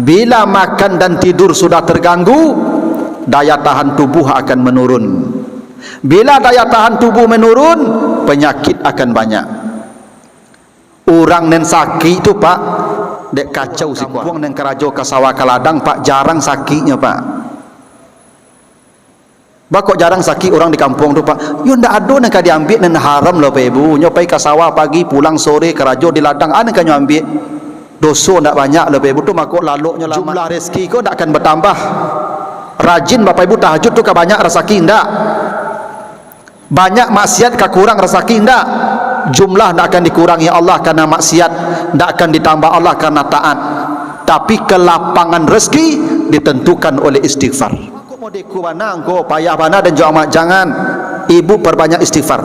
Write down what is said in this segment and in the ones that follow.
Bila makan dan tidur sudah terganggu, daya tahan tubuh akan menurun. Bila daya tahan tubuh menurun, penyakit akan banyak. Orang yang sakit itu pak, dek kacau si kampung yang kerajo ke sawah ke ladang pak, jarang sakitnya pak. Kok jarang sakit orang di kampung tu pak? Yo ndak ada nak diambil nan haram lah pak ibu. Nyopai ke sawah pagi pulang sore kerajo di ladang ana kan ambil. Dosa ndak banyak lah pak ibu tu makok laloknya lama. Jumlah rezeki kau ndak akan bertambah. Rajin bapak ibu tahajud tu ke banyak rezeki ndak? Banyak maksiat ke kurang rezeki ndak? Jumlah ndak akan dikurangi Allah karena maksiat, ndak akan ditambah Allah karena taat. Tapi kelapangan rezeki ditentukan oleh istighfar. Aku mau deku mana engkau payah mana dan jangan ibu perbanyak istighfar.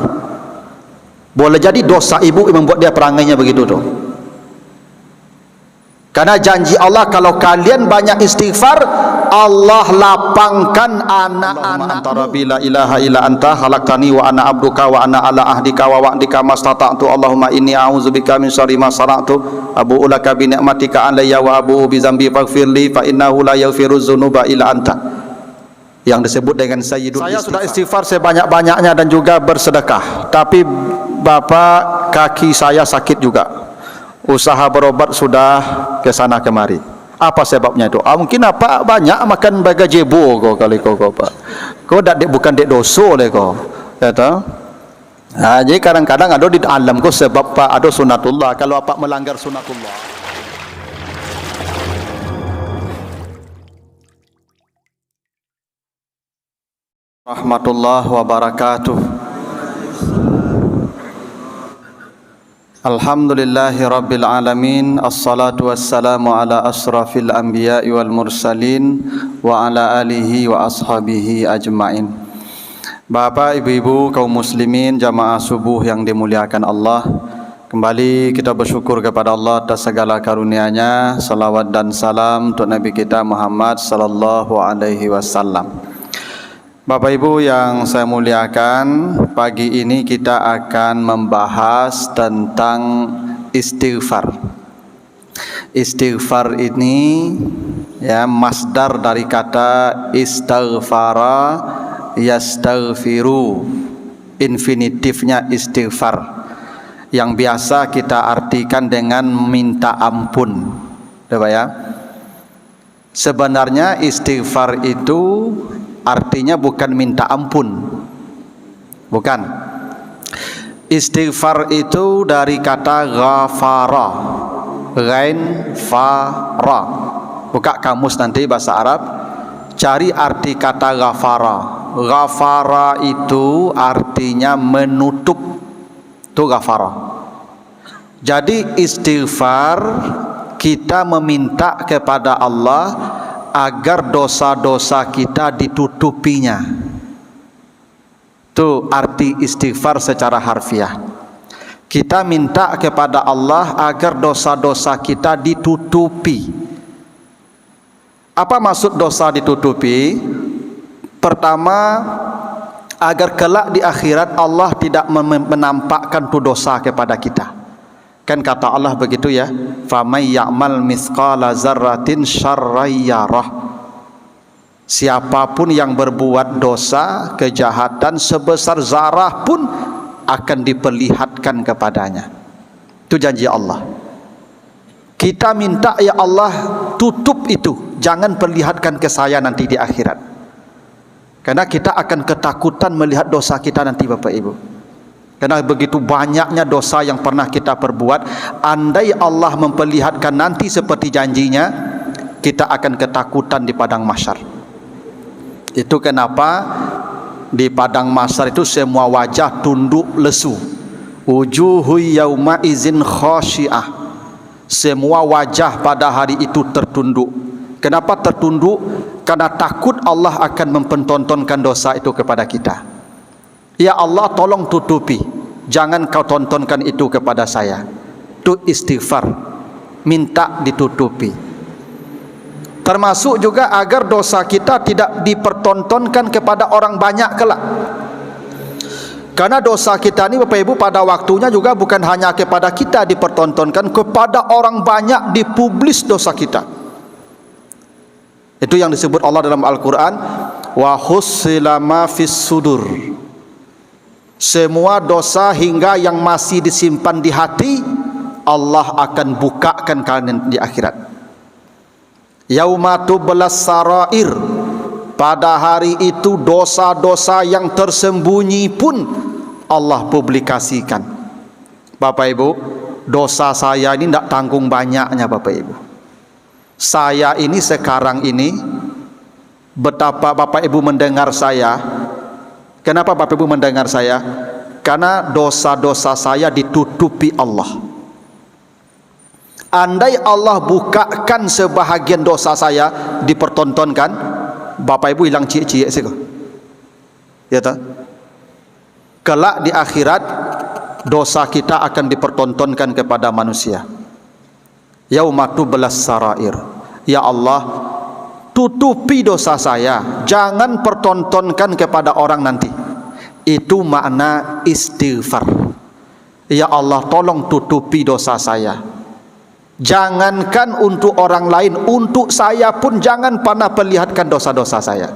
Boleh jadi dosa ibu yang membuat dia perangainya begitu tu. Karena janji Allah kalau kalian banyak istighfar, Allah lapangkan anak-anak. Antara bila ilaha illa anta khalaqtani wa ana abduka wa ana ala ahdika wa wa'dika mastata'tu. Allahumma inni a'udzubika min syarri ma sana'tu abu'u laka bi ni'matika alayya wa abu'u bi dzambi faghfirli fa innahu la yaghfiruz dzunuba illa anta. Yang disebut dengan sayyidul istighfar. Saya sudah istighfar sebanyak-banyaknya dan juga bersedekah, tapi bapak kaki saya sakit juga. Usaha berobat sudah ke sana kemari. Apa sebabnya itu? Mungkin apa banyak makan bagajebo kau kali kau pak. Kau dak bukan dek dosa le kau. Ya tahu? Nah, jadi kadang-kadang ada di alam kau sebab pak ada sunatullah. Kalau apa melanggar sunatullah. Rahmatullah wabarakatuh. Alhamdulillahi rabbil alamin. Assalatu wassalamu ala asrafil anbiya'i wal mursalin wa ala alihi wa ashabihi ajma'in. Bapak, ibu-ibu, kaum muslimin, jamaah subuh yang dimuliakan Allah, kembali kita bersyukur kepada Allah atas segala karunia-Nya. Salawat dan salam untuk Nabi kita Muhammad sallallahu alaihi wasallam. Bapak Ibu yang saya muliakan, pagi ini kita akan membahas tentang istighfar. Istighfar ini ya masdar dari kata istaghfara yastaghfiru. Infinitifnya istighfar yang biasa kita artikan dengan minta ampun. Coba ya. Sebenarnya istighfar itu artinya bukan minta ampun. Bukan. Istighfar itu dari kata ghafara. Ghain fara. Buka kamus nanti bahasa Arab, cari arti kata ghafara. Ghafara itu artinya menutup. Itu ghafara. Jadi istighfar kita meminta kepada Allah agar dosa-dosa kita ditutupinya. Itu arti istighfar secara harfiah. Kita minta kepada Allah agar dosa-dosa kita ditutupi. Apa maksud dosa ditutupi? Pertama, agar kelak di akhirat Allah tidak menampakkan tu dosa kepada kita. Kan kata Allah begitu ya, famay ya'mal mithqala zarratin syarrayyarah. Siapapun yang berbuat dosa, kejahatan sebesar zarah pun akan diperlihatkan kepadanya. Itu janji Allah. Kita minta ya Allah tutup itu, jangan perlihatkan ke saya nanti di akhirat. Karena kita akan ketakutan melihat dosa kita nanti Bapak Ibu. Karena begitu banyaknya dosa yang pernah kita perbuat, andai Allah memperlihatkan nanti seperti janjinya, kita akan ketakutan di padang mahsyar. Itu kenapa di padang mahsyar itu semua wajah tunduk lesu. Wujuhu yauma izin khasyiah. Semua wajah pada hari itu tertunduk. Kenapa tertunduk? Karena takut Allah akan mempertontonkan dosa itu kepada kita. Ya Allah, tolong tutupi, jangan kau tontonkan itu kepada saya. Itu istighfar, minta ditutupi. Termasuk juga agar dosa kita tidak dipertontonkan kepada orang banyak kelak. Karena dosa kita ini Bapak Ibu pada waktunya juga bukan hanya kepada kita dipertontonkan, kepada orang banyak dipublis dosa kita. Itu yang disebut Allah dalam Al-Quran, wa hussila ma fis sudur. Semua dosa hingga yang masih disimpan di hati, Allah akan bukakan kalian di akhirat. Yauma tublas sarair, pada hari itu dosa-dosa yang tersembunyi pun Allah publikasikan. Bapak Ibu, dosa saya ini tidak tanggung banyaknya Bapak Ibu. Saya ini sekarang ini, betapa Bapak Ibu mendengar saya. Kenapa Bapak Ibu mendengar saya? Karena dosa-dosa saya ditutupi Allah. Andai Allah bukakan sebahagian dosa saya dipertontonkan, Bapak Ibu hilang cie-cie sih kok. Ya tak? Kelak di akhirat dosa kita akan dipertontonkan kepada manusia. Yauma tublas sarair. Ya Allah, tutupi dosa saya, jangan pertontonkan kepada orang nanti. Itu makna istighfar. Ya Allah, tolong tutupi dosa saya. Jangankan untuk orang lain, untuk saya pun jangan pernah perlihatkan dosa-dosa saya.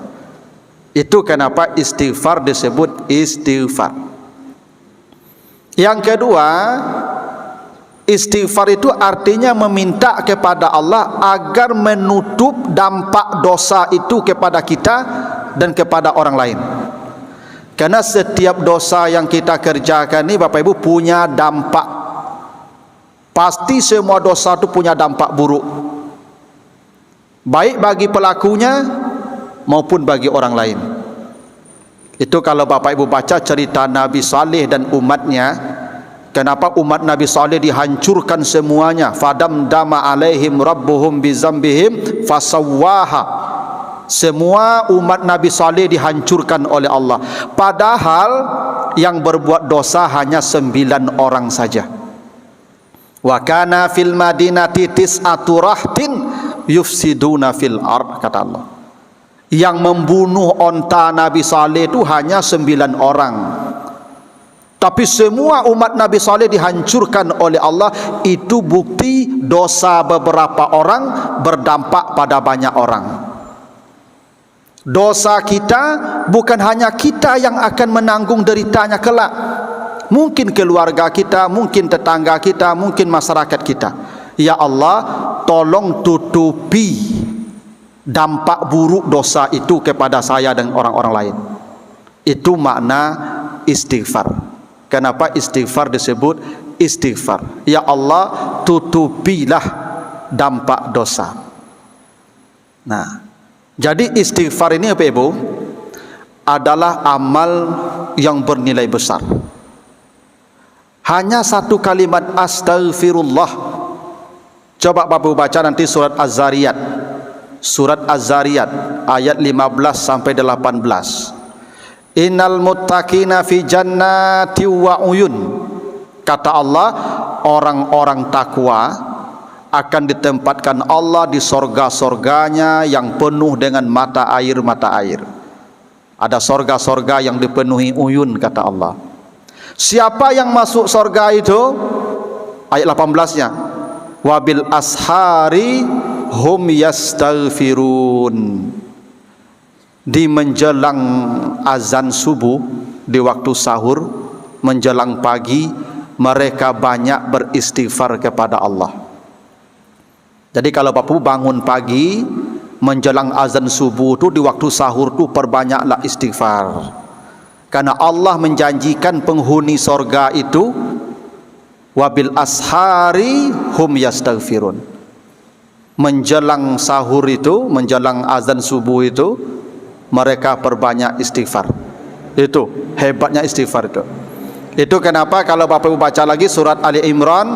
Itu kenapa istighfar disebut istighfar. Yang kedua, istighfar itu artinya meminta kepada Allah agar menutup dampak dosa itu kepada kita dan kepada orang lain. Karena setiap dosa yang kita kerjakan ini Bapak Ibu punya dampak. Pasti semua dosa itu punya dampak buruk, baik bagi pelakunya maupun bagi orang lain. Itu kalau Bapak Ibu baca cerita Nabi Saleh dan umatnya, kenapa umat Nabi Saleh dihancurkan semuanya. Fadamdama alaihim rabbuhum bizambihim fasawwaha. Semua umat Nabi Saleh dihancurkan oleh Allah. Padahal yang berbuat dosa hanya 9 orang saja. Wa kana fil madinati tis'atu rahtin yufsiduna fil ard, kata Allah. Yang membunuh onta Nabi Saleh itu hanya 9 orang. Tapi semua umat Nabi Saleh dihancurkan oleh Allah. Itu bukti dosa beberapa orang berdampak pada banyak orang. Dosa kita bukan hanya kita yang akan menanggung deritanya kelak. Mungkin keluarga kita, mungkin tetangga kita, mungkin masyarakat kita. Ya Allah, tolong tutupi dampak buruk dosa itu kepada saya dan orang-orang lain. Itu makna istighfar. Kenapa istighfar disebut istighfar? Ya Allah, tutupilah dampak dosa. Nah, jadi istighfar ini apa Ibu? Adalah amal yang bernilai besar. Hanya satu kalimat astaghfirullah. Coba Bapak baca nanti surat Az-Zariyat. Surat Az-Zariyat ayat 15 sampai 18. Innal muttaqina fi jannati wa uyun. Kata Allah, orang-orang takwa akan ditempatkan Allah di sorga-sorganya yang penuh dengan mata air-mata air. Ada sorga-sorga yang dipenuhi uyun, kata Allah. Siapa yang masuk sorga itu? Ayat 18-nya. Wabil ashari hum yastaghfirun. Di menjelang azan subuh, di waktu sahur, menjelang pagi, mereka banyak beristighfar kepada Allah. Jadi kalau Bapak bangun pagi menjelang azan subuh itu, di waktu sahur itu perbanyaklah istighfar. Karena Allah menjanjikan penghuni sorga itu wabil ashari hum yastaghfirun. Menjelang sahur itu, menjelang azan subuh itu, mereka perbanyak istighfar. Itu hebatnya istighfar itu. Itu kenapa kalau Bapak Ibu baca lagi surat Ali Imran,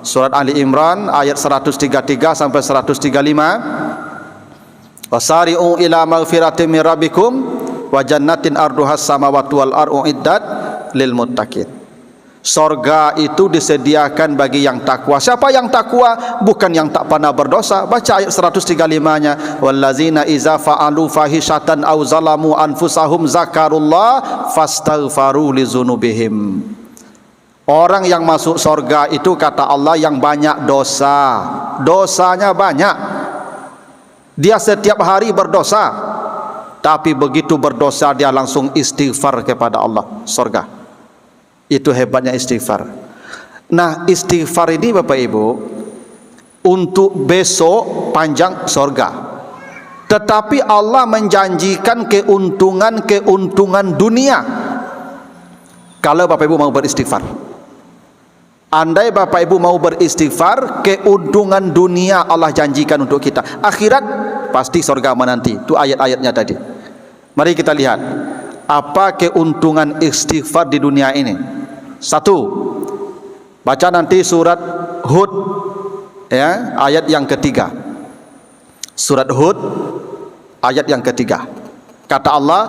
surat Ali Imran ayat 133 sampai 135. Wasari'u ila maghfiratin min rabbikum wa jannatin arduhas samawati wal ardu iddat lil muttaqin. Sorga itu disediakan bagi yang takwa. Siapa yang takwa? Bukan yang tak pernah berdosa. Baca ayat 135-nya. Wallazina iza fa'alu fahishatan aw zalamu anfusahum zakarullah fastaghfaru lizunubihim. Orang yang masuk sorga itu, kata Allah, yang banyak dosa. Dosanya banyak. Dia setiap hari berdosa, tapi begitu berdosa dia langsung istighfar kepada Allah, surga. Itu hebatnya istighfar. Nah, istighfar ini Bapak Ibu untuk besok panjang surga. Tetapi Allah menjanjikan keuntungan dunia kalau Bapak Ibu mau beristighfar. Andai Bapak Ibu mau beristighfar, keuntungan dunia Allah janjikan untuk kita. Akhirat pasti surga menanti. Itu ayat-ayatnya tadi. Mari kita lihat apa keuntungan istighfar di dunia ini. Satu, baca nanti surat Hud, ya, ayat yang ketiga. Surat Hud ayat yang ketiga. Kata Allah,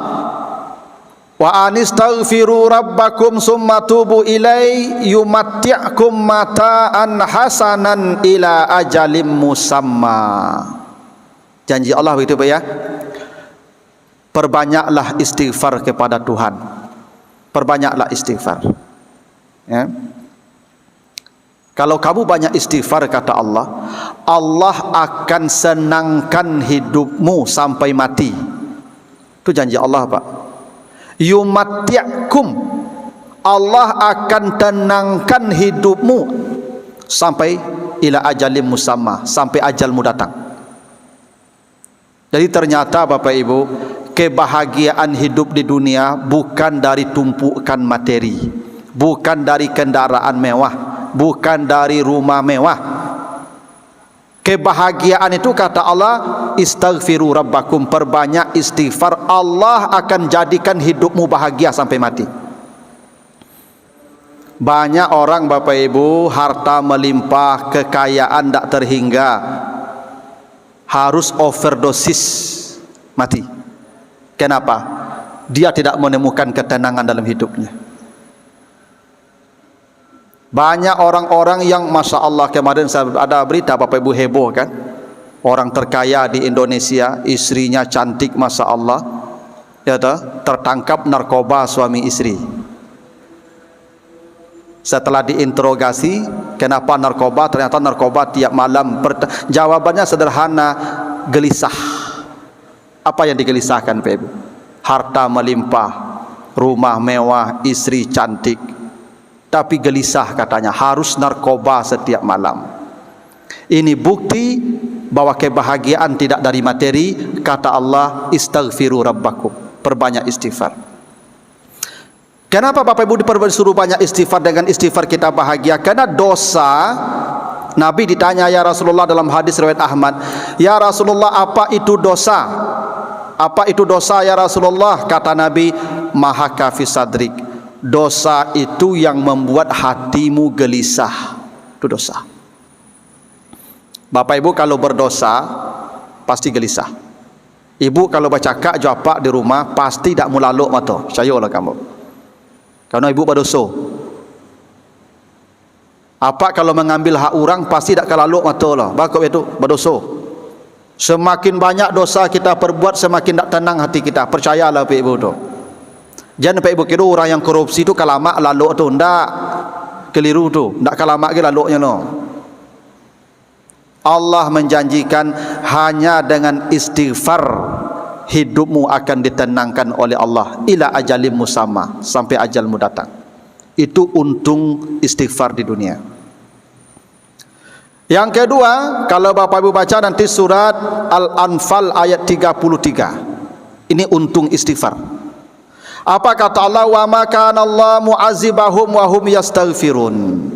wa anistaghfiru rabbakum summa tubu ilai yumatti'kum mata'an hasanan ila ajalim musamma. Janji Allah begitu Pak ya. Perbanyaklah istighfar kepada Tuhan. Perbanyaklah istighfar. Ya. Kalau kamu banyak istighfar kata Allah, Allah akan senangkan hidupmu sampai mati. Itu janji Allah Pak. Yumatti'kum, Allah akan tenangkan hidupmu sampai ila ajalim musamma, sampai ajalmu datang. Jadi ternyata Bapak Ibu, kebahagiaan hidup di dunia bukan dari tumpukan materi, bukan dari kendaraan mewah, bukan dari rumah mewah. Kebahagiaan itu kata Allah, istaghfiru rabbakum, perbanyak istighfar, Allah akan jadikan hidupmu bahagia sampai mati. Banyak orang Bapak Ibu, harta melimpah, kekayaan tak terhingga, harus overdosis, mati. Kenapa? Dia tidak menemukan ketenangan dalam hidupnya. Banyak orang-orang yang Masya Allah, kemarin saya ada berita Bapak Ibu heboh kan, orang terkaya di Indonesia, istrinya cantik Masya Allah, ya toh, tertangkap narkoba suami istri. Setelah diinterogasi, kenapa narkoba? Ternyata narkoba tiap malam. Jawabannya sederhana, gelisah. Apa yang digelisahkan Bapak Ibu? Harta melimpah, rumah mewah, istri cantik, tapi gelisah katanya, harus narkoba setiap malam. Ini bukti bahwa kebahagiaan tidak dari materi. Kata Allah, istaghfiru rabbakum, perbanyak istighfar. Kenapa Bapak Ibu disuruh banyak istighfar? Dengan istighfar kita bahagia. Karena dosa, Nabi ditanya ya Rasulullah dalam hadis riwayat Ahmad, ya Rasulullah, apa itu dosa? Apa itu dosa ya Rasulullah? Kata Nabi, mahaka fi sadrik, dosa itu yang membuat hatimu gelisah. Itu dosa. Bapak Ibu kalau berdosa pasti gelisah. Ibu kalau bercakap japak di rumah pasti tak mulaluk mata. Percayalah kamu. Karena ibu berdosa. Apa kalau mengambil hak orang pasti tak kelaluk mata lah. Bakal itu berdosa. Semakin banyak dosa kita perbuat, semakin tak tenang hati kita. Percayalah Pak Ibu tu. Jangan Pak Ibu kira orang yang korupsi tu kalamak laluk tu. Ndak, keliru tu. Ndak kalamak ke laluknya no. Allah menjanjikan hanya dengan istighfar hidupmu akan ditenangkan oleh Allah ila ajalim musamma, sampai ajalmu datang. Itu untung istighfar di dunia. Yang kedua, kalau Bapak Ibu baca nanti surat Al-Anfal ayat 33. Ini untung istighfar. Apa kata Allah? Wa ma kana Allah mu'azibahum wa hum yastaghfirun.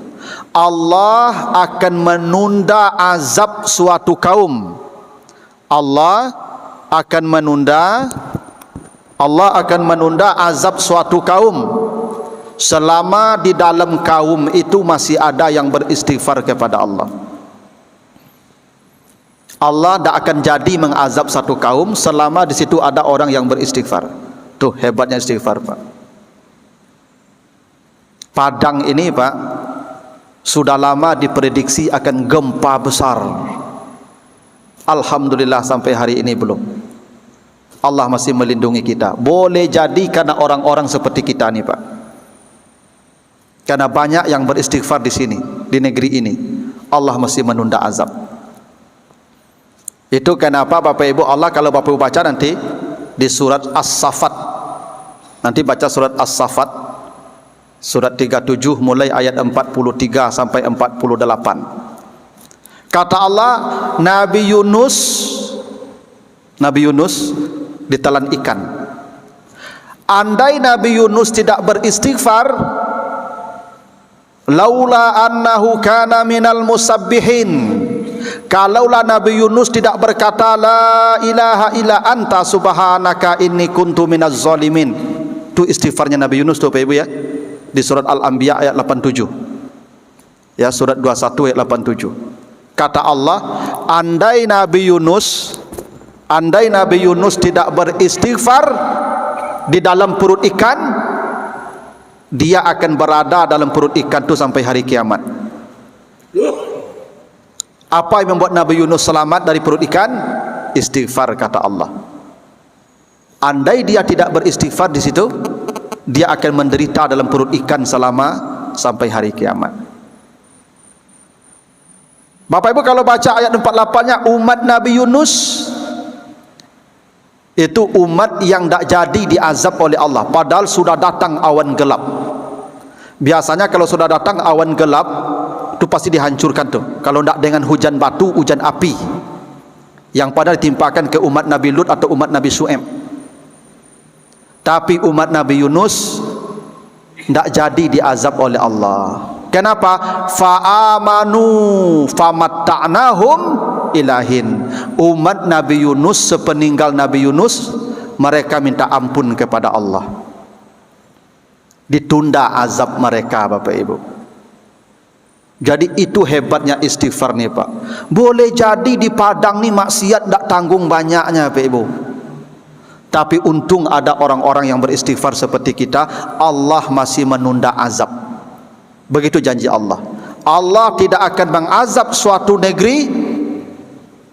Allah akan menunda azab suatu kaum. Allah akan menunda azab suatu kaum selama di dalam kaum itu masih ada yang beristighfar kepada Allah. Allah tidak akan jadi mengazab satu kaum selama di situ ada orang yang beristighfar. Tuh hebatnya istighfar Pak. Padang ini Pak sudah lama diprediksi akan gempa besar. Alhamdulillah sampai hari ini belum. Allah masih melindungi kita. Boleh jadi karena orang-orang seperti kita nih Pak. Karena banyak yang beristighfar di sini, di negeri ini. Allah masih menunda azab. Itu kenapa Bapak Ibu Allah kalau Bapak Ibu baca nanti di surat As-Saffat, nanti baca surat As-Saffat surat 37 mulai ayat 43 sampai 48. Kata Allah, Nabi Yunus ditelan ikan. Andai Nabi Yunus tidak beristighfar, laula annahu kana minal musabbihin, kalaulah Nabi Yunus tidak berkata la ilaha illa anta subhanaka inni kuntu minaz zalimin. Itu istighfarnya Nabi Yunus tuh Bapak Ibu ya, di surat Al-Anbiya ayat 87 ya, surat 21 ayat 87. Kata Allah, andai Nabi Yunus tidak beristighfar di dalam perut ikan, dia akan berada dalam perut ikan itu sampai hari kiamat. Apa yang membuat Nabi Yunus selamat dari perut ikan? Istighfar, kata Allah. Andai dia tidak beristighfar di situ, dia akan menderita dalam perut ikan selama sampai hari kiamat. Bapak Ibu kalau baca ayat 48-nya, umat Nabi Yunus itu umat yang tak jadi diazab oleh Allah, padahal sudah datang awan gelap. Biasanya kalau sudah datang awan gelap itu pasti dihancurkan tuh. Kalau tidak dengan hujan batu, hujan api yang pada ditimpakan ke umat Nabi Lut atau umat Nabi Shu'aib. Tapi umat Nabi Yunus tidak jadi diazab oleh Allah. Kenapa? Fa'amanu famatta'nahum ilahin. Umat Nabi Yunus sepeninggal Nabi Yunus, mereka minta ampun kepada Allah, ditunda azab mereka Bapak Ibu. Jadi itu hebatnya istighfar nih Pak. Boleh jadi di padang nih maksiat tak tanggung banyaknya Bapak Ibu, tapi untung ada orang-orang yang beristighfar seperti kita, Allah masih menunda azab. Begitu janji Allah. Allah tidak akan mengazab suatu negeri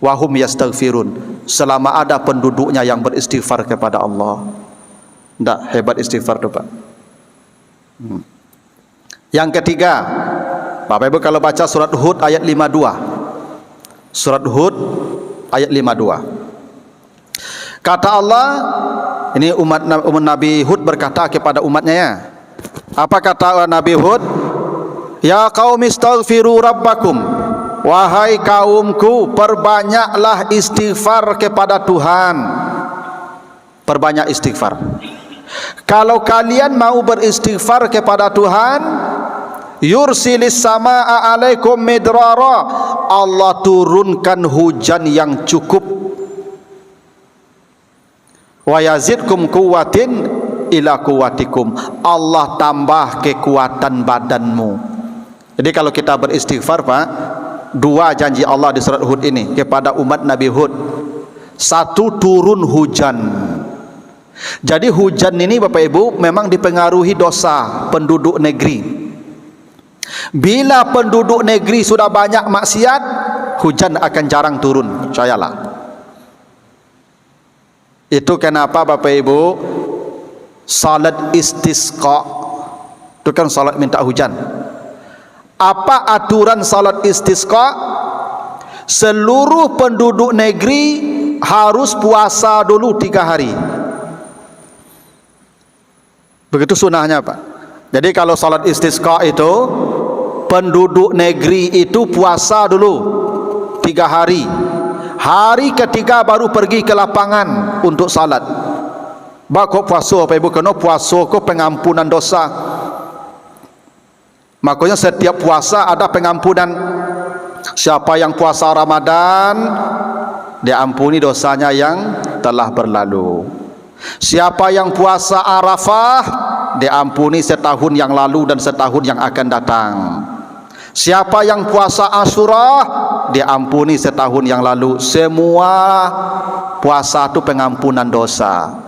wahum yastaghfirun, selama ada penduduknya yang beristighfar kepada Allah. Tak hebat istighfar tu Pak. Yang ketiga, Bapak Ibu kalau baca surat Hud ayat 52, surat Hud ayat 52, kata Allah, ini umat Nabi Hud berkata kepada umatnya ya. Apa kata Nabi Hud? Ya qaumi astaghfiru rabbakum, wahai kaumku, perbanyaklah istighfar kepada Tuhan. Perbanyak istighfar. Kalau kalian mau beristighfar kepada Tuhan, yursilis samaa alaikum midrara, Allah turunkan hujan yang cukup, wa yazidkum quwwatin ila quwwatikum, Allah tambah kekuatan badanmu. Jadi kalau kita beristighfar Pak, dua janji Allah di surat Hud ini kepada umat Nabi Hud. Satu, turun hujan. Jadi hujan ini Bapak Ibu memang dipengaruhi dosa penduduk negeri. Bila penduduk negeri sudah banyak maksiat, hujan akan jarang turun, percayalah. Itu kenapa Bapak Ibu salat istisqa itu kan salat minta hujan. Apa aturan salat istisqa? Seluruh penduduk negeri harus puasa dulu 3 hari. Begitu sunahnya Pak. Jadi kalau salat istisqa itu, penduduk negeri itu puasa dulu 3 hari. Hari ketiga baru pergi ke lapangan untuk salat. Bako puasa Bapak Ibu, kena puasa ko pengampunan dosa. Makanya setiap puasa ada pengampunan. Siapa yang puasa Ramadan, diampuni dosanya yang telah berlalu. Siapa yang puasa Arafah, diampuni setahun yang lalu dan setahun yang akan datang. Siapa yang puasa Asyura, diampuni setahun yang lalu. Semua puasa itu pengampunan dosa.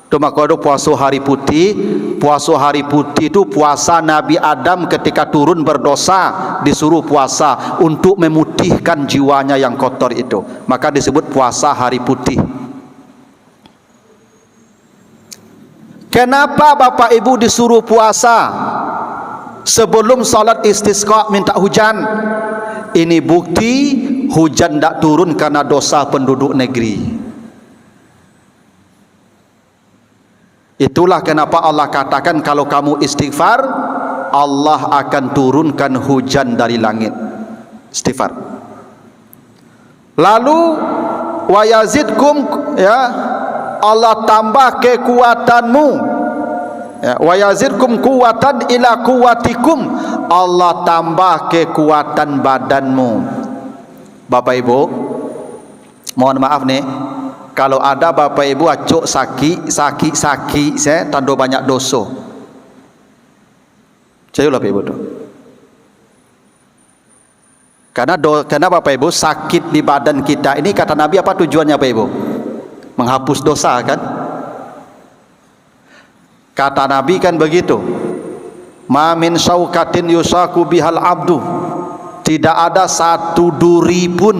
Itu makanya puasa hari putih. Puasa hari putih itu puasa Nabi Adam ketika turun berdosa, disuruh puasa untuk memutihkan jiwanya yang kotor itu. Maka disebut puasa hari putih. Kenapa Bapak Ibu disuruh puasa sebelum salat istisqa minta hujan? Ini bukti hujan tak turun karena dosa penduduk negeri. Itulah kenapa Allah katakan kalau kamu istighfar, Allah akan turunkan hujan dari langit. Istighfar. Lalu wa yazidkum, ya, Allah tambah kekuatanmu, ya, wa yazidkum quwwatan ila quwwatikum, Allah tambah kekuatan badanmu. Bapak Ibu, mohon maaf nih, kalau ada Bapak Ibu acuk sakit saya tanda banyak dosa. Cayalah Bapak Ibu tu. Karena Bapak Ibu sakit di badan kita ini, kata Nabi, apa tujuannya Bapak Ibu? Menghapus dosa kan? Kata Nabi kan begitu. Ma min syaukatin yusaku bihal abdu. Tidak ada satu duri pun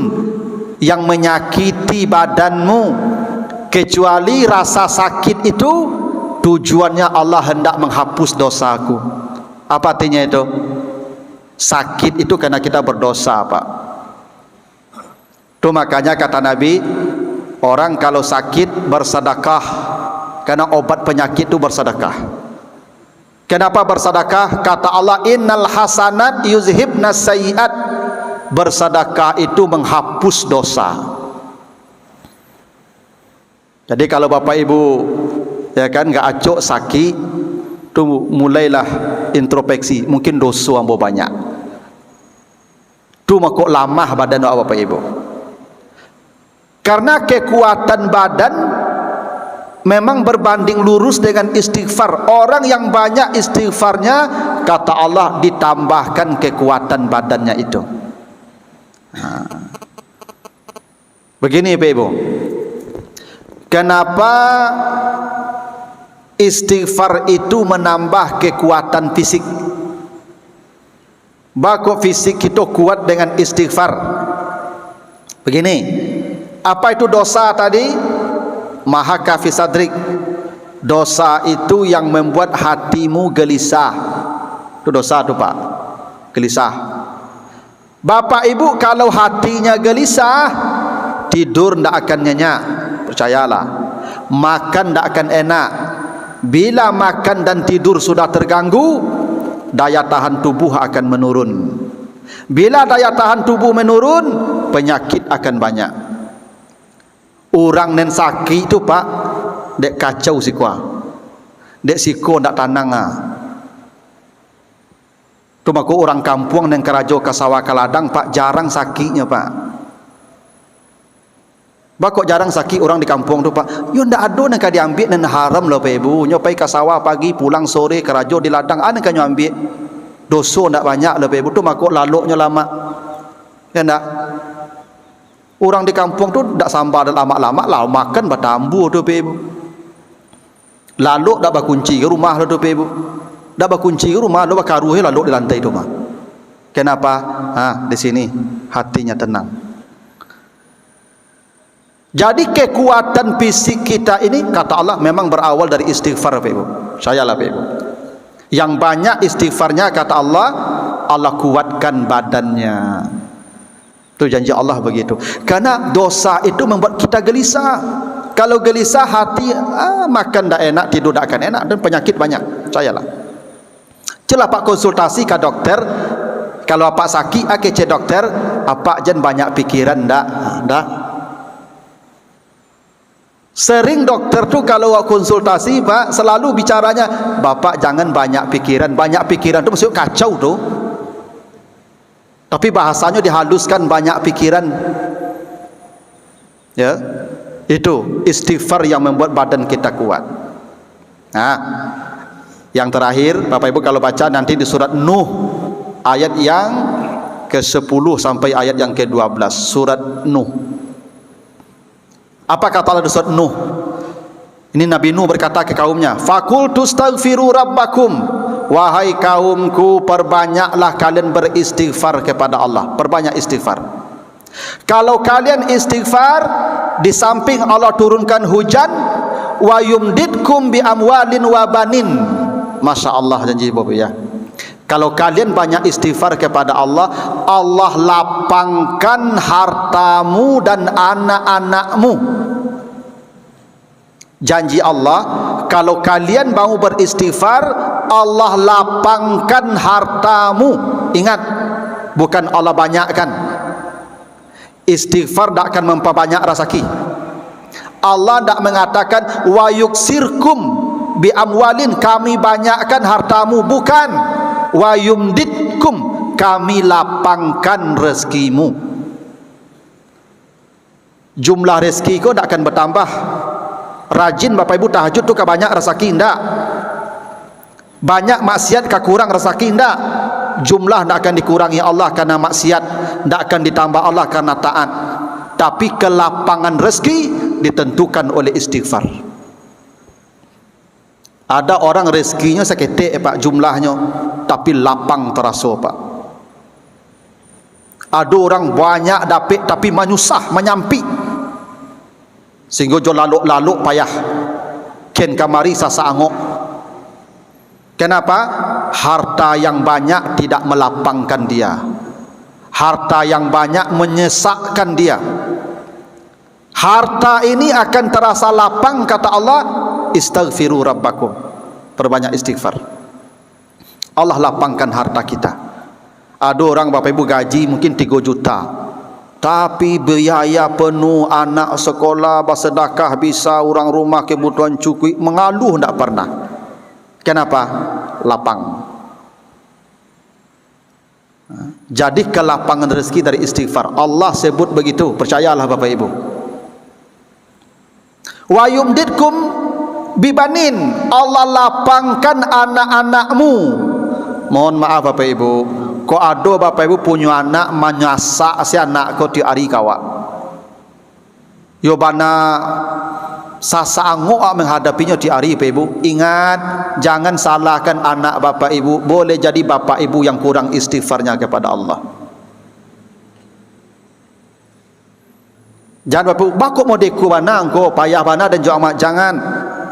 yang menyakiti badanmu kecuali rasa sakit itu tujuannya Allah hendak menghapus dosaku. Apa artinya itu? Sakit itu karena kita berdosa, Pak. Itu makanya kata Nabi, orang kalau sakit bersedekah, karena obat penyakit itu bersedekah. Kenapa bersedekah? Kata Allah, innal hasanat yuzhibnas sayyiat. Bersedekah itu menghapus dosa. Jadi kalau Bapak Ibu, ya kan, enggak acuk sakit, tu mulailah introspeksi, mungkin dosa ambo banyak. Tu makok lamah badan Bapak Ibu. Karena kekuatan badan memang berbanding lurus dengan istighfar. Orang yang banyak istighfarnya, kata Allah, ditambahkan kekuatan badannya itu. Begini Bapak Ibu, kenapa istighfar itu menambah kekuatan fisik? Bako fisik kita kuat dengan istighfar. Begini, apa itu dosa tadi? Mahaka fi sadrik. Dosa itu yang membuat hatimu gelisah. Itu dosa tu Pak, gelisah. Bapak Ibu kalau hatinya gelisah, tidur tidak akan nyenyak, percayalah. Makan tidak akan enak. Bila makan dan tidur sudah terganggu, daya tahan tubuh akan menurun. Bila daya tahan tubuh menurun, penyakit akan banyak. Orang yang sakit itu Pak, dek kacau sikwa, dek siko ndak tanang ah. Tu maku orang kampung yang kerajo ke sawah ke ladang Pak, jarang sakitnya Pak. Bakok jarang sakit orang di kampung tu Pak. Yo ndak ada nak diambil nan haram lah Pak Ibu. Nyo pai ke sawah pagi pulang sore kerajo di ladang ana kan nyo ambil. Dosa ndak banyak lah Pak Ibu. Tu makok laloknya lama. Ya ndak. Orang di kampung tu ndak sambar lama-lama lah makan batambu tu Pak Ibu. Lalok ndak bakunci ke rumah tu Pak Ibu. Ndak bakunci ke rumah, ndak bakaruh lalok di lantai tu mah. Kenapa? Di sini hatinya tenang. Jadi kekuatan fisik kita ini, kata Allah, memang berawal dari istighfar Bapak Ibu. Sayalah Bapak Ibu. Yang banyak istighfarnya, kata Allah, Allah kuatkan badannya. Itu janji Allah begitu. Karena dosa itu membuat kita gelisah. Kalau gelisah hati, makan tak enak, tidur tak akan enak, dan penyakit banyak. Sayalah. Celah Pak konsultasi ke dokter. Kalau apa sakit, cek dokter, apa jen banyak pikiran ndak? Sering dokter tu kalau konsultasi Pak selalu bicaranya, Bapak jangan banyak pikiran. Banyak pikiran tu maksud kacau tu. Tapi bahasanya dihaluskan, banyak pikiran. Ya. Itu istighfar yang membuat badan kita kuat. Yang terakhir Bapak Ibu kalau baca nanti di surat Nuh ayat yang ke-10 sampai ayat yang ke-12, surat Nuh. Apa kata Allah di surat Nuh? Ini Nabi Nuh berkata ke kaumnya, "Faqul tustaghfiru rabbakum." Wahai kaumku, perbanyaklah kalian beristighfar kepada Allah. Perbanyak istighfar. Kalau kalian istighfar, di samping Allah turunkan hujan, wa yumditkum bi amwalin wa banin. Masya Allah janji Bapak ya. Kalau kalian banyak istighfar kepada Allah, Allah lapangkan hartamu dan anak-anakmu. Janji Allah, kalau kalian mau beristighfar, Allah lapangkan hartamu. Ingat, bukan Allah banyakkan. Istighfar tak akan memperbanyak rezeki. Allah tak mengatakan wa yuksirkum bi amwalin, kami banyakkan hartamu, bukan. Wa yumditkum, kami lapangkan rezekimu. Jumlah rezeki kau tak akan bertambah. Rajin Bapak Ibu tahajud tu ke banyak rezeki ndak? Banyak maksiat ke kurang rezeki ndak? Jumlah tak akan dikurangi Allah karena maksiat, tak akan ditambah Allah karena taat. Tapi kelapangan rezeki ditentukan oleh istighfar. Ada orang rezekinya seketik Pak jumlahnya, tapi lapang terasa Pak. Ada orang banyak dapat tapi menyusah, menyampi, sehingga jo laluk-laluk payah ken kamari sasa angok. Kenapa? Harta yang banyak tidak melapangkan dia. Harta yang banyak menyesakkan dia. Harta ini akan terasa lapang, kata Allah, istaghfiru rabbakum, perbanyak istighfar. Allah lapangkan harta kita. Ada orang Bapak Ibu gaji mungkin 3 juta, tapi biaya penuh, anak sekolah, bersedekah bisa, orang rumah kebutuhan cukup, mengaluh tak pernah. Kenapa? Lapang. Jadi kelapangan rezeki dari istighfar. Allah sebut begitu, percayalah Bapak Ibu. Wa yumditkum bibanin, Allah lapangkan anak-anakmu. Mohon maaf Bapak Ibu, kok ada Bapak Ibu punya anak menyasak si anak kau tiap hari kawak. Yo bana sasa angok menghadapinya tiap hari Bapak Ibu. Ingat, jangan salahkan anak Bapak Ibu. Boleh jadi Bapak Ibu yang kurang istighfarnya kepada Allah. Jangan Bapak Ibu, bakok mau deku bana engkau payah bana dan juga amat. Jangan.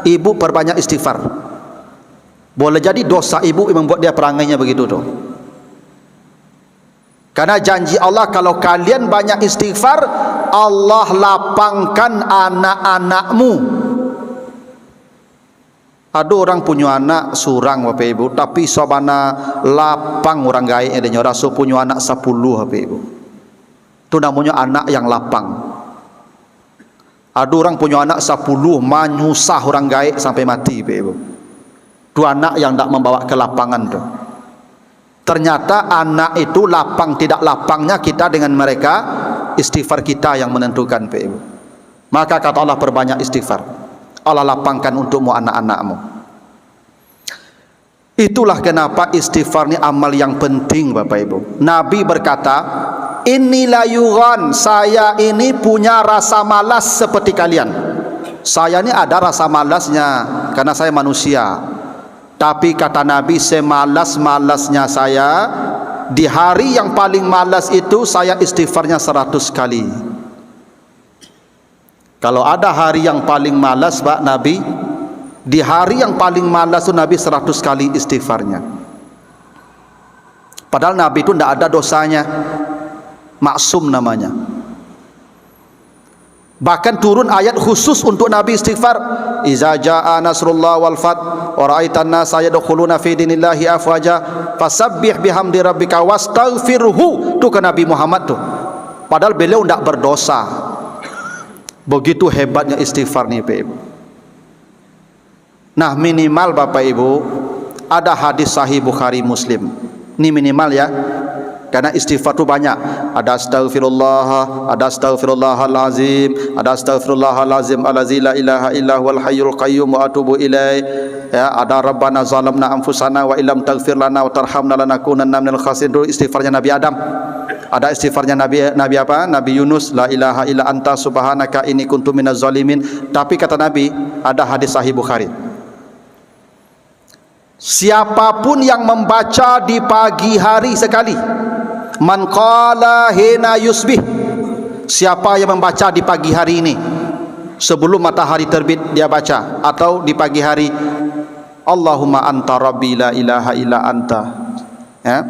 Ibu perbanyak istighfar. Boleh jadi dosa ibu yang membuat dia perangainya begitu tu. Karena janji Allah, kalau kalian banyak istighfar, Allah lapangkan anak-anakmu. Ada orang punya anak surang Bapak Ibu, tapi sobana lapang orang gaib ada nyora, so punya anak 10 Bapak Ibu. Itu namanya anak yang lapang. Ada orang punya anak 10, menyusah orang gaib sampai mati Bapak Ibu. Itu anak yang tak membawa kelapangan tu. Ternyata anak itu lapang tidak lapangnya kita dengan mereka, istighfar kita yang menentukan Bapak Ibu. Maka kata Allah, perbanyak istighfar, Allah lapangkan untukmu anak-anakmu. Itulah kenapa istighfar ini amal yang penting Bapak Ibu. Nabi berkata, inilah yughon, saya ini punya rasa malas seperti kalian. Saya ini ada rasa malasnya karena saya manusia. Tapi kata Nabi, semalas-malasnya saya, di hari yang paling malas itu saya istighfarnya 100 kali. Kalau ada hari yang paling malas Pak Nabi, di hari yang paling malas itu Nabi 100 kali istighfarnya. Padahal Nabi itu tidak ada dosanya, maksum namanya. Bahkan turun ayat khusus untuk Nabi istighfar. Iza jaa nasrullah wal fath wa ra'aitan nasa yadkhuluna fi dinillahi afwaja fasabbih bihamdi rabbika wastaghfirhu. Tu ke Nabi Muhammad tu. Padahal beliau tidak berdosa. Begitu hebatnya istighfar ni Bapak Ibu. Nah, minimal Bapak Ibu ada hadis sahih Bukhari Muslim. Ini minimal ya. Karena istighfar itu banyak. Ada astaghfirullah, ada astaghfirullahalazim, ada astaghfirullahalazim allazi la ilaha illa huwal hayyul qayyum wa atubu ilaih. Ya, ada rabbana zalamna anfusana wa illam taghfir lana wa tarhamna lanakunanna minal khasirin. Istighfarnya Nabi Adam. Ada istighfarnya Nabi apa? Nabi Yunus, la ilaha illa anta subhanaka inni kuntu minaz zalimin. Tapi kata Nabi, ada hadis sahih Bukhari, siapapun yang membaca di pagi hari sekali, man qala hina yusbih, siapa yang membaca di pagi hari ini sebelum matahari terbit dia baca, atau di pagi hari, Allahumma anta rabbi la ilaha illa anta Ya.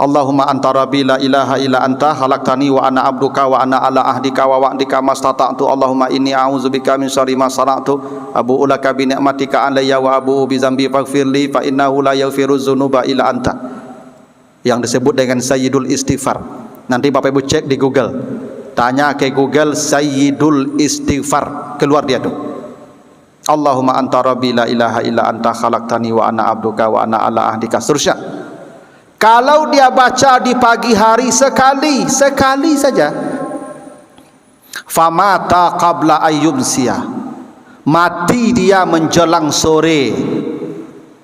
Allahumma anta rabbi la ilaha illa anta khalaqtani wa ana abduka wa ana ala ahdika wa wa'dika mastata'tu. Allahumma inni a'udzubika min syarri ma sana'tu abu'u laka bi ni'matika alayya wa abu'u bi dzambi faghfirli fa innahu la yaghfiru dzunuba illa anta. Yang disebut dengan Sayyidul Istighfar. Nanti Bapak Ibu cek di Google. Tanya ke Google Sayyidul Istighfar, keluar dia tuh. Allahumma anta rabbi la ilaha illa anta khalaqtani wa ana abduka wa ana ala ahdika, seterusnya. Kalau dia baca di pagi hari sekali saja, famata qabla ayyumsiya, mati dia menjelang sore,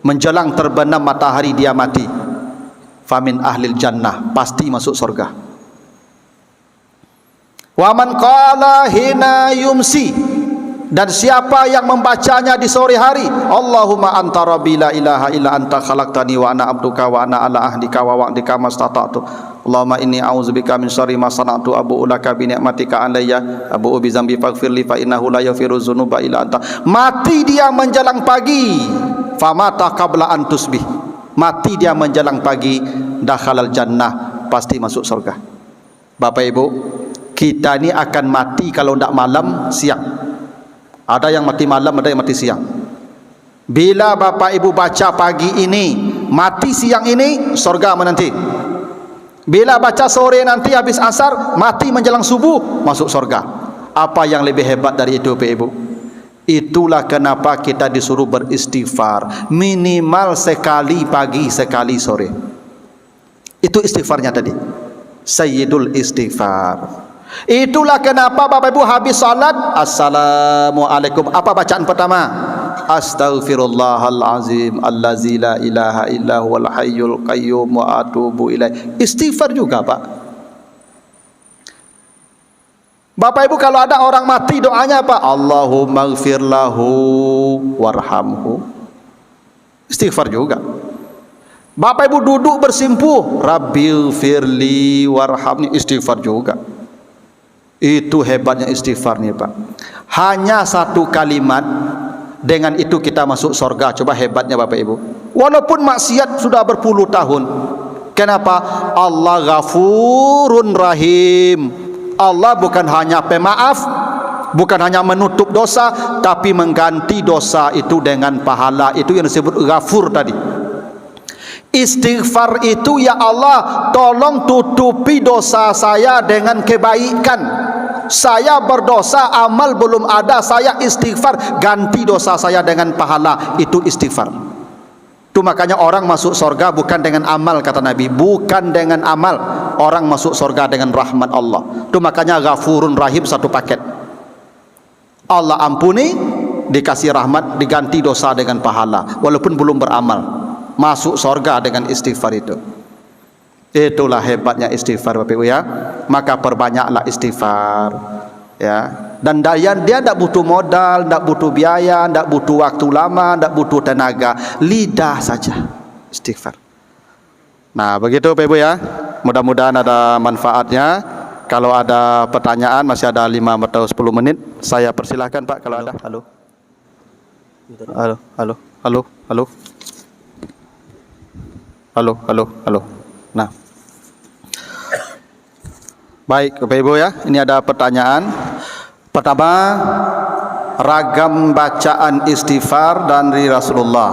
menjelang terbenam matahari dia mati, famin ahlil jannah, pasti masuk surga. Wa man qala hina yumsi, dan siapa yang membacanya di sore hari, Allahumma anta rabbi la ilaha illa anta khalaqtani wa ana abduka wa ana ala ahdika wa wa'dika mastata'tu. Allahumma inni a'udzubika min syarri ma sana'tu abu'u laka bi ni'matika alayya abu'u bi dzambi faghfirli fa innahu la yaghfiru dzunuba illa anta. Mati dia menjelang pagi, famata qabla an tusbih, mati dia menjelang pagi, dakhalal jannah, pasti masuk surga. Bapak Ibu, kita ini akan mati kalau tidak malam, siang. Ada yang mati malam, ada yang mati siang. Bila Bapak Ibu baca pagi ini, mati siang ini, surga menanti. Bila baca sore nanti habis asar, mati menjelang subuh, masuk surga. Apa yang lebih hebat dari itu Bapak Ibu? Itulah kenapa kita disuruh beristighfar minimal sekali pagi, sekali sore. Itu istighfarnya tadi, Sayyidul Istighfar. Itulah kenapa Bapak Ibu habis salat, assalamualaikum, apa bacaan pertama? Astaghfirullahal azim allazi la ilaha illa huwal hayyul qayyum wa atubu ilaih. Istighfar juga Pak. Bapak Ibu, kalau ada orang mati doanya apa? Allahumma ighfir lahu warhamhu. Istighfar juga. Bapak Ibu duduk bersimpuh, Rabbil firli warhamni, istighfar juga. Itu hebatnya istighfar nih Pak. Hanya satu kalimat, dengan itu kita masuk surga. Coba hebatnya Bapak Ibu. Walaupun maksiat sudah berpuluh tahun. Kenapa? Allah Ghafurun Rahim. Allah bukan hanya pemaaf, bukan hanya menutup dosa, tapi mengganti dosa itu dengan pahala. Itu yang disebut Ghafur tadi. Istighfar itu, ya Allah, tolong tutupi dosa saya dengan kebaikan. Saya berdosa, amal belum ada, saya istighfar, ganti dosa saya dengan pahala. Itu istighfar. Itu makanya orang masuk surga bukan dengan amal, kata Nabi, bukan dengan amal. Orang masuk surga dengan rahmat Allah. Itu makanya Ghafurun Rahim, satu paket. Allah ampuni, dikasih rahmat, diganti dosa dengan pahala, walaupun belum beramal. Masuk surga dengan istighfar itu. Itulah hebatnya istighfar Bapak Ibu ya. Maka perbanyaklah istighfar ya. Dan dia tidak butuh modal, tidak butuh biaya, tidak butuh waktu lama, tidak butuh tenaga, lidah saja istighfar. Nah begitu Bapak Ibu ya. Mudah-mudahan ada manfaatnya. Kalau ada pertanyaan, masih ada 5 atau 10 menit, saya persilahkan Pak. Kalau ada. Halo. Halo. Nah, baik Bapak Ibu ya, ini ada pertanyaan. Pertama, ragam bacaan istighfar dari Rasulullah.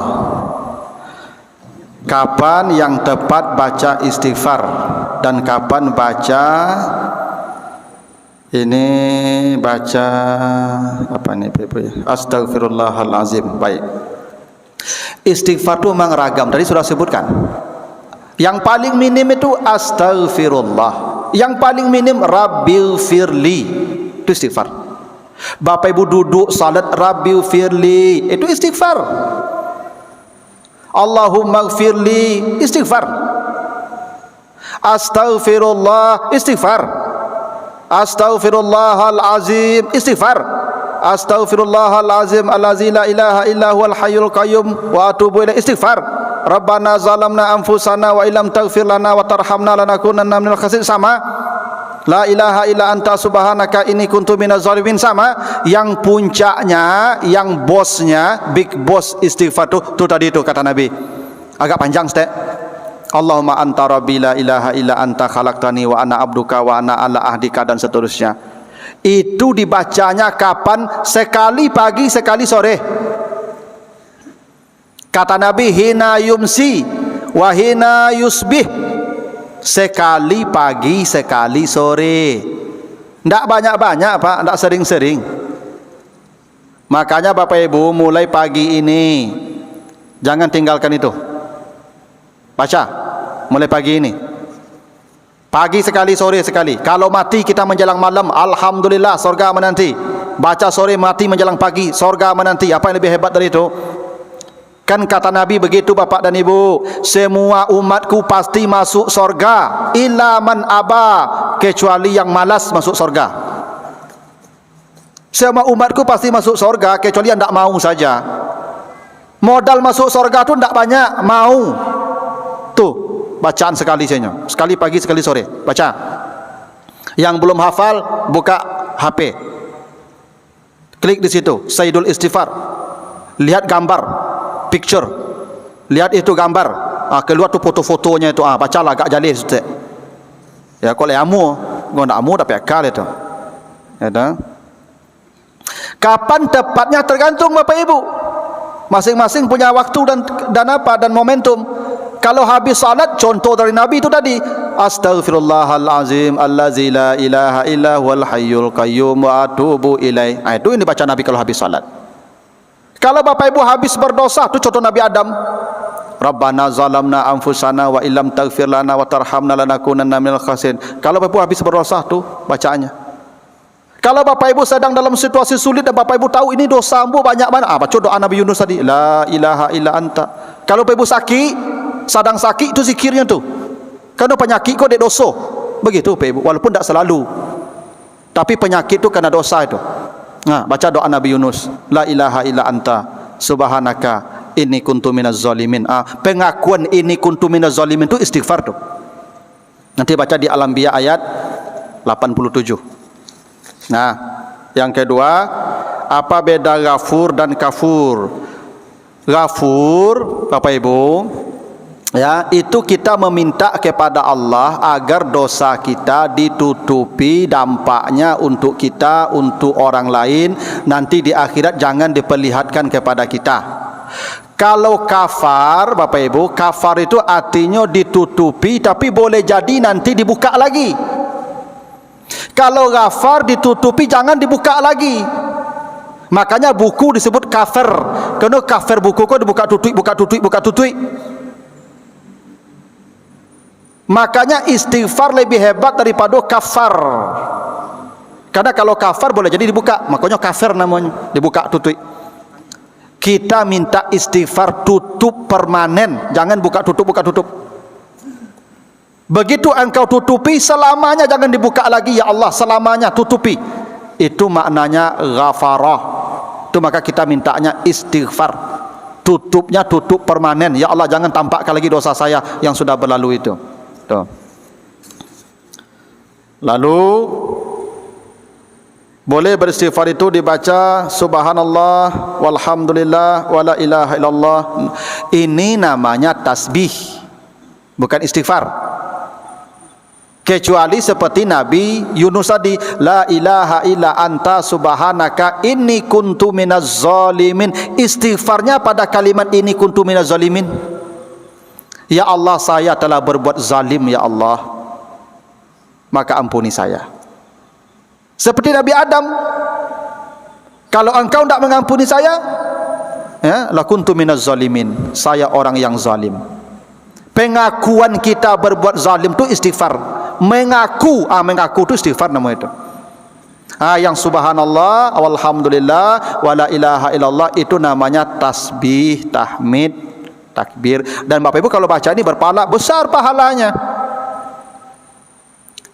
Kapan yang tepat baca istighfar dan kapan baca ini, baca apa nih Bapak Ibu ya? Astaghfirullahalazim. Baik. Istighfar itu memang ragam, tadi sudah sebutkan. Yang paling minim itu astaghfirullah, yang paling minim Rabbil firli, itu istighfar. Bapak Ibu duduk salat, Rabbil firli, itu istighfar. Allahumma gfirli, istighfar. Astaghfirullah, istighfar. Astaghfirullahalazim, istighfar. Astaghfirullahalazim allazi la ilaha illa huwal hayyul qayyum wa atubu ilaih, istighfar. Rabbana zalamna anfusana wa illam taghfir lana wa tarhamna lanakunanna minal khasirin, sama. La ilaha illa anta subhanaka inni kuntu minaz zalimin, sama. Yang puncaknya, yang bosnya, big boss istighfar tuh tadi itu kata Nabi. Agak panjang Ustaz. Allahumma anta rabbi la ilaha illa anta khalaqtani wa ana abduka wa ana ala ahdika, dan seterusnya. Itu dibacanya kapan? Sekali pagi, sekali sore. Kata Nabi, hina yumsi wa hina yusbih. Sekali pagi, sekali sore. Tidak banyak-banyak Pak, tidak sering-sering. Makanya Bapak Ibu, mulai pagi ini jangan tinggalkan itu. Baca mulai pagi ini. Pagi sekali, sore sekali. Kalau mati kita menjelang malam, alhamdulillah, surga menanti. Baca sore, mati menjelang pagi, surga menanti. Apa yang lebih hebat dari itu? Kan kata Nabi begitu Bapak dan Ibu, semua umatku pasti masuk surga, illa man aba, kecuali yang malas masuk surga. Semua umatku pasti masuk surga kecuali yang tidak mau saja. Modal masuk surga tu tidak banyak, mau. Tuh, bacaan sekali saja. Sekali pagi, sekali sore. Baca. Yang belum hafal, buka HP. Klik di situ, Sayyidul Istighfar. Lihat gambar, picture. Lihat itu gambar. Keluar tu foto-fotonya itu. Bacalah agak jali situ. Ya, kalau amu, kalau nak amu dah pekal itu. Ya dah. Kapan tepatnya tergantung Bapak Ibu. Masing-masing punya waktu dan momentum. Kalau habis salat, contoh dari Nabi itu tadi, astaghfirullahalazim allazi la ilaha illa huwal hayyul qayyum wa atubu ilaih. Itu yang dibaca Nabi kalau habis salat. Kalau Bapak Ibu habis berdosa, itu contoh Nabi Adam. Rabbana zalamna anfusana wa illam taghfir lana wa tarhamna lanakunanna minal khasirin. Kalau Bapak Ibu habis berdosa, itu bacaannya. Kalau Bapak Ibu sedang dalam situasi sulit dan Bapak Ibu tahu ini dosamu banyak mana, baca doa Nabi Yunus tadi, la ilaha illa anta. Kalau Bapak Ibu sakit, sedang sakit, itu zikirnya tu. Karena penyakit kau dek dosa. Begitu Bapak Ibu, walaupun tak selalu. Tapi penyakit tu kena dosa itu. Baca doa Nabi Yunus, la ilaha illa anta subhanaka inni kuntu minaz zalimin. Pengakuan inni kuntu minaz zalimin itu istighfar tu. Nanti baca di Al-Anbiya ayat 87. Nah, yang kedua, apa beda ghafur dan kafur? Ghafur, Bapak Ibu, ya, itu kita meminta kepada Allah agar dosa kita ditutupi, dampaknya untuk kita, untuk orang lain, nanti di akhirat jangan diperlihatkan kepada kita. Kalau kafar, Bapak Ibu, kafar itu artinya ditutupi, tapi boleh jadi nanti dibuka lagi. Kalau ghafar ditutupi, jangan dibuka lagi. Makanya buku disebut kafir. Kerana kafir buku kau dibuka tutup, buka tutup, buka tutup. Makanya istighfar lebih hebat daripada kafar. Karena kalau kafar boleh jadi dibuka, makanya kafir namanya, dibuka tutup. Kita minta istighfar tutup permanen, jangan buka tutup, buka tutup. Begitu engkau tutupi, selamanya jangan dibuka lagi, ya Allah, selamanya tutupi. Itu maknanya ghafarah. Itu maka kita mintanya istighfar. Tutupnya tutup permanen. Ya Allah, jangan tampakkan lagi dosa saya yang sudah berlalu itu. Tuh. Lalu boleh beristighfar itu dibaca subhanallah walhamdulillah wala ilaha illallah. Ini namanya tasbih, bukan istighfar. Kecuali seperti Nabi Yunus tadi, la ilaha illa anta subhanaka inni kuntu minaz zalimin. Istighfarnya pada kalimat ini kuntu minaz zalimin. Ya Allah, saya telah berbuat zalim, ya Allah, maka ampuni saya. Seperti Nabi Adam, kalau engkau tidak mengampuni saya, ya, la kuntu minaz zalimin, saya orang yang zalim. Pengakuan kita berbuat zalim itu istighfar. Mengaku, mengaku itu istighfar namanya itu. Yang subhanallah walhamdulillah wala ilaha illallah itu namanya tasbih, tahmid, takbir. Dan Bapak Ibu kalau baca ini berpahala, besar pahalanya.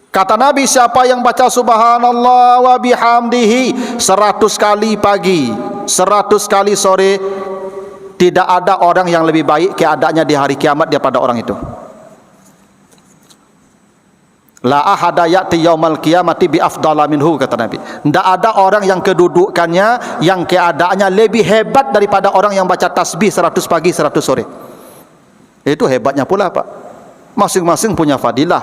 Kata Nabi, siapa yang baca subhanallah wa bihamdihi 100 kali pagi, 100 kali sore, tidak ada orang yang lebih baik keadaannya di hari kiamat daripada orang itu. La ahada ya'ti yaumal qiyamati bi afdala minhu, kata Nabi. Tidak ada orang yang kedudukannya, yang keadaannya lebih hebat daripada orang yang baca tasbih 100 pagi 100 sore. Itu hebatnya pula, Pak. Masing-masing punya fadilah.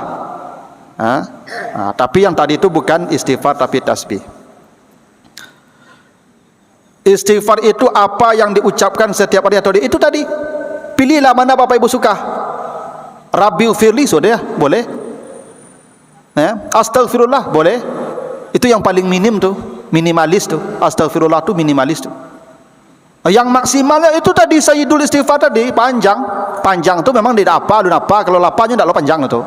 Tapi yang tadi itu bukan istighfar tapi tasbih. Istighfar itu apa yang diucapkan setiap hari atau itu tadi. Pilihlah mana Bapak Ibu suka. Rabbi ufirli sudah ya, boleh. Astaghfirullah boleh. Itu yang paling minim tuh, minimalis tuh. Astaghfirullah tuh minimalis tuh. Yang maksimalnya itu tadi Sayyidul Istighfar tadi, panjang. Panjang tuh memang tidak apa, kalau lapanya tidak lo panjang tuh.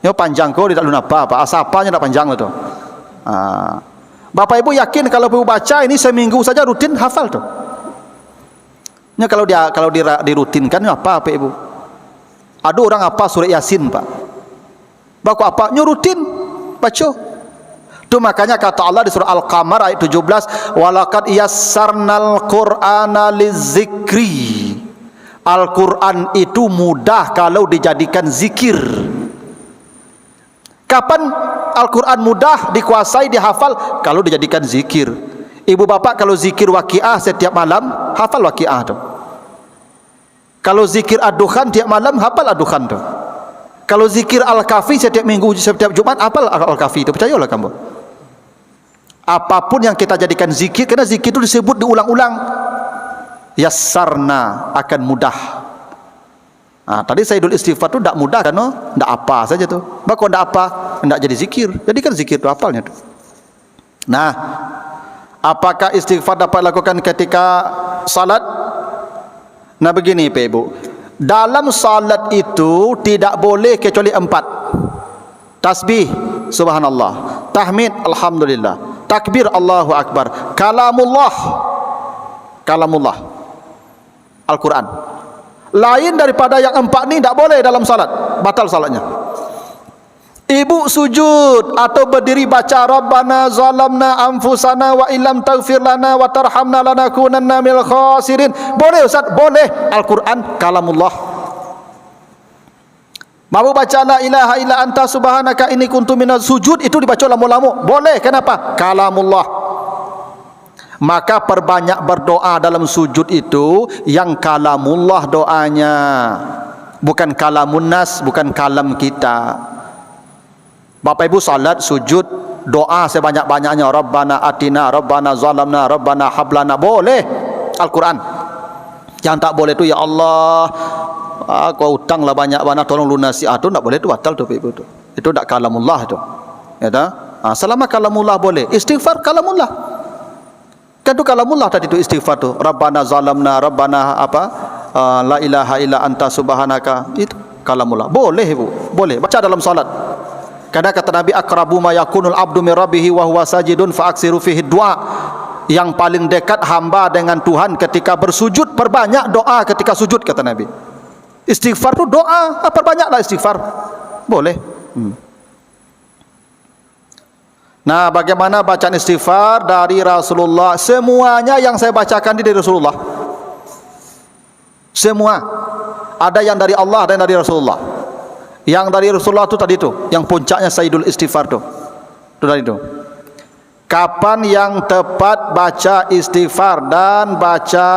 Ya panjang kok tidak luna apa, asapanya tidak panjang tuh. Bapak Ibu yakin kalau Ibu baca ini seminggu saja rutin hafal tuh. Ya kalau dirutinkan apa Ibu? Ada orang apa surah Yasin Pak. Baku apa? Nyurutin baca. Itu makanya kata Allah di surah Al-Qamar ayat 17, walaqad yassarnal Qur'ana lizikri. Al-Quran itu mudah kalau dijadikan zikir. Kapan Al-Quran mudah dikuasai, dihafal? Kalau dijadikan zikir. Ibu bapak kalau zikir waqiah setiap malam, hafal waqiah tu. Kalau zikir ad-dukhan tiap malam, hafal ad-dukhan tu. Kalau zikir al-kafi setiap minggu, setiap Jumat, hafal al-kafi tu. Percayalah kamu. Apapun yang kita jadikan zikir, karena zikir itu disebut diulang-ulang, yassarna, akan mudah. Tadi Sayyidul Istighfar tu tak mudah kan, tak apa saja tu. Bahkan tak apa, tak jadi zikir. Jadi kan zikir tu hafalnya tu. Nah, apakah istighfar dapat lakukan ketika salat? Nah begini Pak Ibu, dalam salat itu tidak boleh kecuali 4. Tasbih subhanallah, tahmid alhamdulillah, takbir Allahu akbar, kalamullah Al-Quran. Lain daripada yang 4 ni tak boleh dalam salat, batal salatnya. Ibu sujud atau berdiri baca Rabbana zalamna anfusana wa illam taghfir lana wa tarhamna lanakunanna minal khasirin. Boleh Ustaz? Boleh. Al-Quran kalamullah. Mau baca la ilaha illa anta subhanaka inni kuntu minaz sujud, itu dibaca lama-lama. Boleh. Kenapa? Kalamullah. Maka perbanyak berdoa dalam sujud itu yang kalamullah doanya, bukan kalamun nas, bukan kalam kita. Bapak Ibu salat sujud doa sebanyak-banyaknya, Rabbana atina, Rabbana zalamna, Rabbana hablana, boleh. Al-Quran. Yang tak boleh tu ya Allah, kau hutanglah banyak-banyak tolong lunasi, tu tak boleh, tu batal tu Ibu tu. Itu tak kalamullah tu. Ya dah? Selama kalamullah boleh. Istighfar kalamullah. Kan tu kalamullah tadi tu istighfar tu. Rabbana zalamna, Rabbana apa? La ilaha illa anta subhanaka. Itu kalamullah. Boleh Ibu, boleh. Baca dalam salat. Karena kata Nabi, akrabu ma yakunul abdu min rabbihi wa huwa sajidun fa aksiru fihi du'a. Yang paling dekat hamba dengan Tuhan ketika bersujud, perbanyak doa ketika sujud, kata Nabi. Istighfar tu doa, perbanyaklah istighfar. Boleh. Nah, bagaimana bacaan istighfar dari Rasulullah? Semuanya yang saya bacakan dari Rasulullah. Semua. Ada yang dari Allah, ada yang dari Rasulullah. Yang dari Rasulullah tu tadi tu, yang puncaknya Sayyidul Istighfar tu. Tu tadi tu. Kapan yang tepat baca istighfar dan baca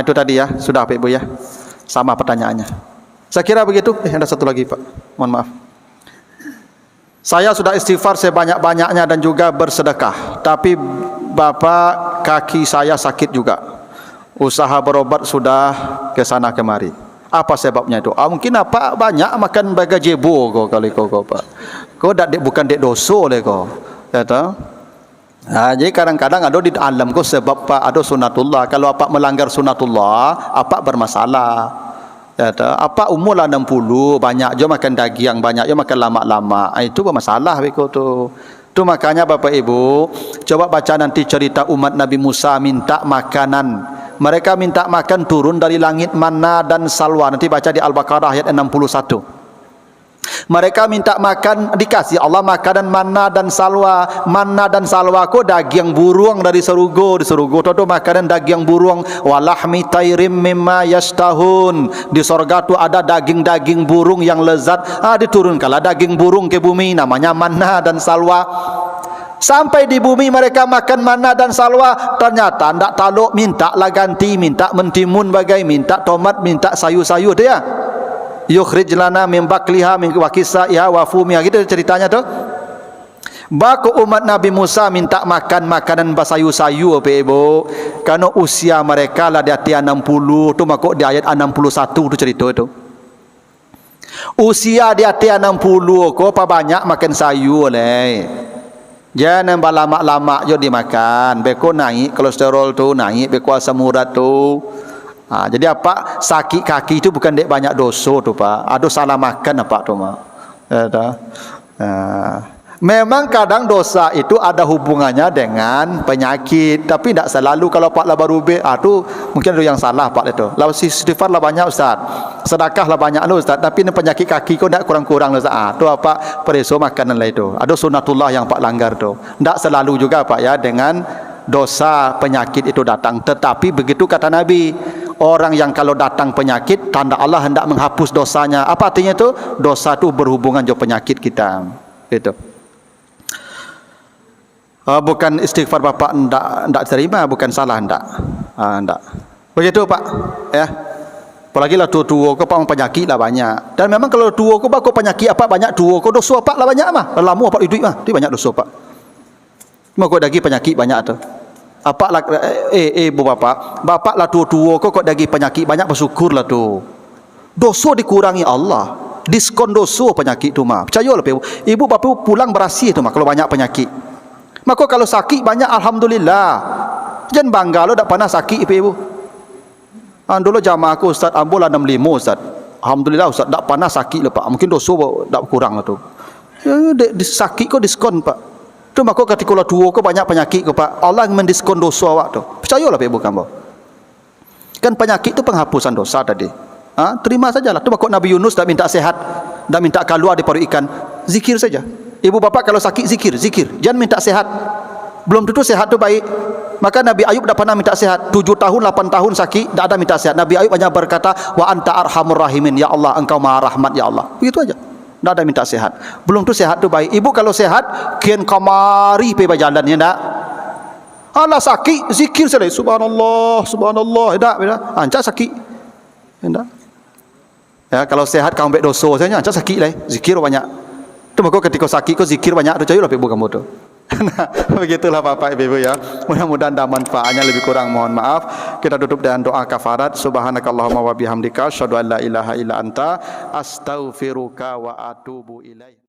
itu tadi ya, sudah Pak Ibu ya. Sama pertanyaannya. Saya kira begitu. Ada satu lagi Pak. Mohon maaf. Saya sudah istighfar sebanyak-banyaknya dan juga bersedekah, tapi Bapak kaki saya sakit juga. Usaha berobat sudah ke sana kemari. Apa sebabnya itu? Mungkin apa banyak makan bagajebo kau kali kau Pak. Kau bukan dek doso le kau. Ya tahu? Jadi kadang-kadang ada di alam kau sebab Pak ada sunatullah. Kalau apa melanggar sunatullah, apa bermasalah. Ya, apa umur lah 60, banyak je makan daging, banyak je makan lama-lama. Itu bermasalah beko tu. Tu makanya Bapak Ibu, coba baca nanti cerita umat Nabi Musa minta makanan. Mereka minta makan turun dari langit manna dan salwa. Nanti baca di Al-Baqarah ayat 61. Mereka minta makan, dikasih Allah makanan manna dan salwa. Manna dan salwa ko daging burung dari surga. Di surga tu makanan daging burung. Walahmi tairim mimma yastahun. Di surga tu ada daging-daging burung yang lezat. Diturunkanlah daging burung ke bumi, namanya manna dan salwa. Sampai di bumi mereka makan manna dan salwa, ternyata tak taluk, minta lah ganti, minta mentimun bagai, minta tomat, minta sayur-sayur dia. Yukhrij lana min bakliha min wakisaiha wa fumiha, gitu ceritanya tu. Baku umat Nabi Musa minta makan makanan basayu-sayu apa ibu, karena usia mereka lah di atas 60 tu, makuk di ayat 61 tu cerita tu. Usia di atas 60 ko apa banyak makan sayu leh. Jangan lama-lama jo dimakan, beko naik kolesterol tu, naik beko asam urat tu. Jadi apa, sakit kaki itu bukan dek banyak dosa tu pak, ada salah makan apa tu mak. Memang kadang dosa itu ada hubungannya dengan penyakit, tapi tidak selalu. Kalau pak lah baru tu mungkin ada yang salah pak itu. Lalu istighfar lah banyak ustaz, sedekah lah banyak lu ustaz, tapi ini penyakit kaki kau tidak kurang-kurang ustaz. Tu apa pereso makanan lah itu. Ada sunatullah yang pak langgar tu. Tidak selalu juga pak ya dengan dosa penyakit itu datang. Tetapi begitu kata Nabi, orang yang kalau datang penyakit, tanda Allah hendak menghapus dosanya. Apa artinya itu? Dosa itu berhubungan dengan penyakit kita. Itu. Bukan istighfar bapak ndak terima, bukan salah ndak. Ndak. Begitu pak. Ya. Apalagi lah tua-tua kau pak penyakit lah banyak. Dan memang kalau tua kau pak penyakit apa banyak, tua kau dosa pak lah banyak mah. Lama pak duit mah, dia banyak dosa pak. Mau kau dagi penyakit banyak tu. Apa lah ibu bapak lah tua-tua kau dagi penyakit banyak, bersyukurlah tu. Dosa dikurangi Allah. Diskon dosa penyakit tu mah. Percayalah ibu bapak pulang berasih tu mah kalau banyak penyakit. Maka kalau sakit banyak, alhamdulillah. Jangan bangga lo tak pernah sakit ibu. Dulu jamaah aku ustaz ambul 65 ustaz. Alhamdulillah ustaz tak pernah sakit lepas. Mungkin dosa tak kurang lah tu. Sakit kau diskon pak. Tu maka ketika lo tua kau banyak penyakit kau pak, Allah mendiskon dosa awak tu. Percayalah ibu kamu. Kan penyakit tu penghapusan dosa tadi. Terima sajalah. Tu maka Nabi Yunus tak minta sehat, tak minta keluar di paru ikan, zikir saja. Ibu bapak kalau sakit zikir. Jangan minta sehat. Belum tentu sehat tu baik. Maka Nabi Ayub dah pernah minta sehat. 7 tahun, 8 tahun sakit, tak ada minta sehat. Nabi Ayub hanya berkata, wa anta arhamur rahimin. Ya Allah, engkau maha rahmat ya Allah. Begitu aja. Tak ada minta sehat. Belum tu sehat tu baik. Ibu kalau sehat, kian kamari pergi berjalan, ya tak? Allah sakit, zikir saja. Subhanallah, subhanallah. Tak, ancak sakit. Ya tak? Ya, kalau sehat kau ambil dosa saja, ancak sakit lah. Zikir banyak. Tu maka ketika sakit kau zikir banyak, tu cayalah ibu kamu tu. Nah, begitulah bapak ibu ya. Mudah-mudahan ada manfaatnya, lebih kurang mohon maaf. Kita tutup dengan doa kafarat. Subhanakallahumma wa bihamdika asyhadu an la ilaha illa anta astaghfiruka wa atubu ilaik.